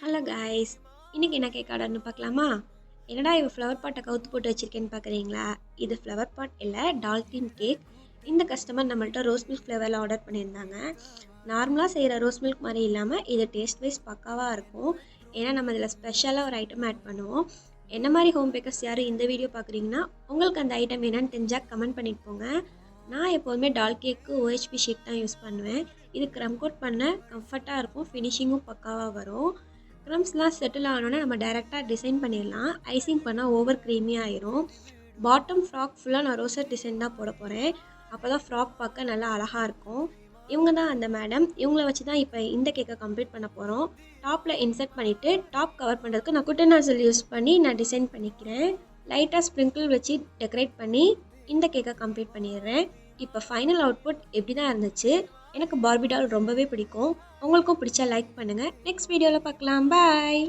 Hello guys, இன்னைக்கு என்ன cake ஆர்டர்னு பார்க்கலாமா? என்னடா இவ ஃப்ளவர் பாட்டை கவுத்து போட்டு வச்சிருக்கேன்னு பார்க்குறீங்களா? இது ஃப்ளவர் பாட் இல்லை, டால்ஃபின் கேக். இந்த கஸ்டமர் நம்மள்ட்ட ரோஸ் மில்க் ஃப்ளேவரில் ஆர்டர் பண்ணியிருந்தாங்க. நார்மலாக செய்கிற ரோஸ் மில்க் மாதிரி இல்லாமல் இது டேஸ்ட் வைஸ் பக்காவாக இருக்கும். ஏன்னா நம்ம இதில் ஸ்பெஷலாக ஒரு ஐட்டம் ஆட் பண்ணுவோம். என்ன மாதிரி ஹோம் பேக்கர்ஸ் யாரும் இந்த வீடியோ பார்க்குறீங்கன்னா உங்களுக்கு அந்த ஐட்டம் என்னன்னு தெரிஞ்சால் கமெண்ட் பண்ணிட்டு போங்க. நான் எப்போதுமே டால் கேக்கு ஓஹெச்பி ஷீட் தான் யூஸ் பண்ணுவேன். இது க்ரம் கோட் பண்ண கம்ஃபர்ட்டாக இருக்கும், ஃபினிஷிங்கும் பக்காவாக வரும். க்ரம்ஸ்லாம் செட்டில் ஆனோடனே நம்ம டைரெக்டாக டிசைன் பண்ணிடலாம். ஐசிங் பண்ணால் ஓவர் க்ரீமி ஆயிரும். பாட்டம் ஃப்ராக் ஃபுல்லாக நான் ரோசர் டிசைன் தான் போட போகிறேன். அப்போ தான் ஃப்ராக் பார்க்க நல்லா அழகாக இருக்கும். இவங்க தான் அந்த மேடம். இவங்கள வச்சு தான் இப்போ இந்த கேக்கை கம்ப்ளீட் பண்ண போகிறோம். டாப்பில் இன்சர்ட் பண்ணிவிட்டு டாப் கவர் பண்ணுறதுக்கு நான் குட்டி நாசில் யூஸ் பண்ணி நான் டிசைன் பண்ணிக்கிறேன். லைட்டாக ஸ்ப்ரிங்கிள் வச்சு டெக்கரேட் பண்ணி இந்த கேக்கை கம்ப்ளீட் பண்ணிடுறேன். இப்போ ஃபைனல் அவுட்புட் எப்படி தான் இருந்துச்சு? எனக்கு பார்பி டால் ரொம்பவே பிடிக்கும். உங்களுக்கும் பிடிச்சா லைக் பண்ணுங்கள். நெக்ஸ்ட் வீடியோவில் பார்க்கலாம். பாய்.